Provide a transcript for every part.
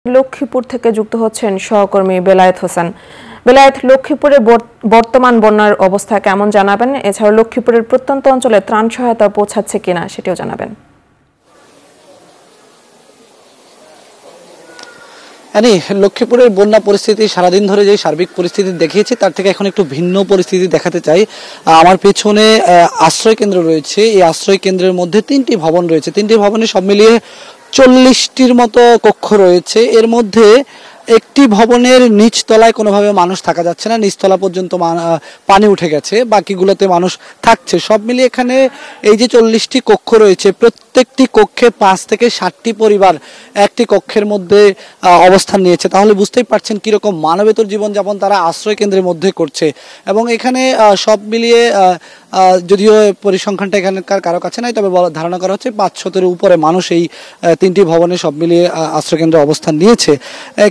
লক্ষ্মীপুর থেকে যুক্ত হচ্ছেন সহকর্মী বেলায়েত হোসেন। বেলায়েত, লক্ষ্মীপুরের বর্তমান বন্যার অবস্থা কেমন জানাবেন? এছাড়া লক্ষ্মীপুরের প্রত্যন্ত অঞ্চলে ত্রাণ সহায়তা পৌঁছাচ্ছে কিনা সেটিও জানাবেন। লক্ষ্মীপুরের বন্যা পরিস্থিতি সারাদিন ধরে যে সার্বিক পরিস্থিতি দেখিয়েছে তার থেকে এখন একটু ভিন্ন পরিস্থিতি দেখাতে চাই। আমার পেছনে আশ্রয় কেন্দ্র রয়েছে। এই আশ্রয় কেন্দ্রের মধ্যে 3টি ভবন রয়েছে। 3টি ভবনে সব মিলিয়ে 40টির মতো কক্ষ রয়েছে। এর মধ্যে একটি ভবনের নিচতলায় কোনোভাবে মানুষ থাকা যাচ্ছে না, নিচতলা পর্যন্ত পানি উঠে গেছে, বাকিগুলোতে মানুষ থাকছে। সব মিলিয়ে এখানে এই যে 40টি কক্ষ রয়েছে, প্রত্যেকটি কক্ষে 5 থেকে 7টি পরিবার একটি কক্ষের মধ্যে অবস্থান নিয়েছে। তাহলে বুঝতেই পারছেন কিরকম মানবেতর জীবনযাপন তারা আশ্রয় কেন্দ্রের মধ্যে করছে। এবং এখানে সব মিলিয়ে যদিও পরিসংখ্যানটা এখানকার কারো কাছে নাই, তবে ধারণা করা হচ্ছে 500-এর উপরে মানুষ এই 3টি ভবনে সব মিলিয়ে আশ্রয়কেন্দ্রে অবস্থান নিয়েছে।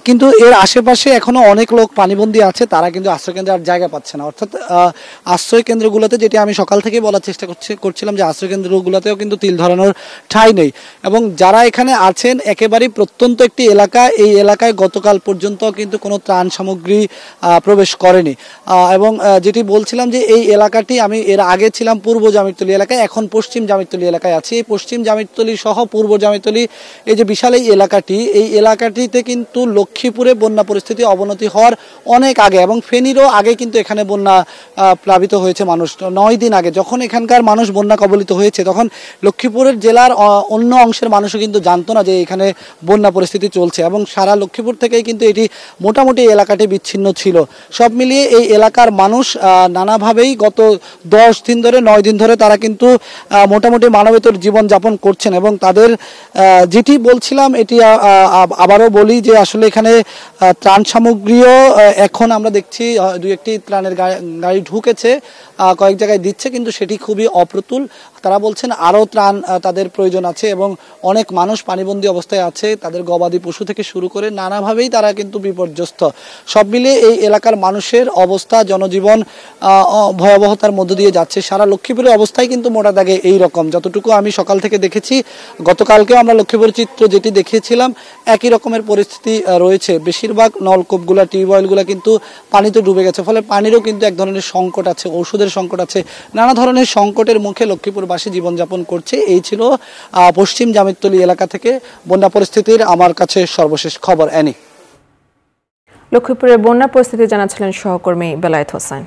কিন্তু এর আশেপাশে এখনো অনেক লোক পানিবন্দী আছে, তারা কিন্তু আশ্রয়কেন্দ্রে আর জায়গা পাচ্ছে না। অর্থাৎ আশ্রয় কেন্দ্রগুলোতে, যেটি আমি সকাল থেকে বলার চেষ্টা করছিলাম যে আশ্রয় কেন্দ্রগুলোতেও কিন্তু তিল ধরানোর ঠাঁই নেই। এবং যারা এখানে আছেন একেবারেই প্রত্যন্ত একটি এলাকা, এই এলাকায় গতকাল পর্যন্ত কিন্তু কোনো ত্রাণ সামগ্রী প্রবেশ করেনি। এবং যেটি বলছিলাম যে এই এলাকাটি, আমি এর আগে ছিলাম পূর্ব জামিরতলী এলাকায়, এখন পশ্চিম জামিরতলী এলাকায় আছি। এই পশ্চিম জামিরতলী সহ পূর্ব জামিরতলী, এই যে বিশাল এই এলাকাটিতে কিন্তু লক্ষ্মীপুরে বন্যা পরিস্থিতি অবনতি হওয়ার অনেক আগে এবং ফেনীরও আগে কিন্তু এখানে বন্যা প্লাবিত হয়েছে মানুষ। 9 দিন আগে যখন এখানকার মানুষ বন্যা কবলিত হয়েছে, তখন লক্ষ্মীপুরের জেলার অন্য অংশের মানুষও কিন্তু জানতো না যে এখানে বন্যা পরিস্থিতি চলছে। এবং সারা লক্ষ্মীপুর থেকেই কিন্তু এটি মোটামুটি এলাকাটি বিচ্ছিন্ন ছিল। সব মিলিয়ে এই এলাকার মানুষ নানাভাবেই গত 10 দিন ধরে, 9 দিন ধরে তারা কিন্তু মোটামুটি মানবেতর জীবনযাপন করছেন। এবং তাদের যেটি বলছিলাম, এটি আবারও বলি যে আসলে এখানে ত্রাণ সামগ্রীও এখন আমরা দেখছি 2-1টি ত্রাণের গাড়ি ঢুকেছে, কয়েক জায়গায় দিচ্ছে, কিন্তু সেটি খুবই অপ্রতুল। তারা বলছেন আরও ত্রাণ তাদের প্রয়োজন আছে এবং অনেক মানুষ পানিবন্দী অবস্থায় আছে, তাদের গবাদি পশু থেকে শুরু করে নানাভাবেই তারা কিন্তু বিপর্যস্ত। সব মিলিয়ে এই এলাকার মানুষের অবস্থা, জনজীবন ভয়াবহতার মধ্য দিয়ে যাচ্ছে। সারা লক্ষ্মীপুরের অবস্থায় কিন্তু মোটা দাগে এই রকম, যতটুকু আমি সকাল থেকে দেখেছি। গতকালকেও আমরা লক্ষ্মীপুর চিত্র যেটি দেখিয়েছিলাম, একই রকমের পরিস্থিতি রয়েছে। বেশিরভাগ নলকূপগুলা, টিউবওয়েলগুলা কিন্তু পানিতে ডুবে গেছে, ফলে পানিরও কিন্তু এক ধরনের সংকট আছে, ঔষধের সংকট আছে, নানা ধরনের সংকটের মুখে লক্ষ্মীপুরবাসী জীবনযাপন করছে। এই ছিল পশ্চিম জামিরতলী এলাকা থেকে বন্যা পরিস্থিতির আমার কাছে সর্বশেষ খবর। লক্ষ্মীপুরের বন্যা পরিস্থিতি জানাচ্ছিলেন সহকর্মী বেলায়েত হোসেন।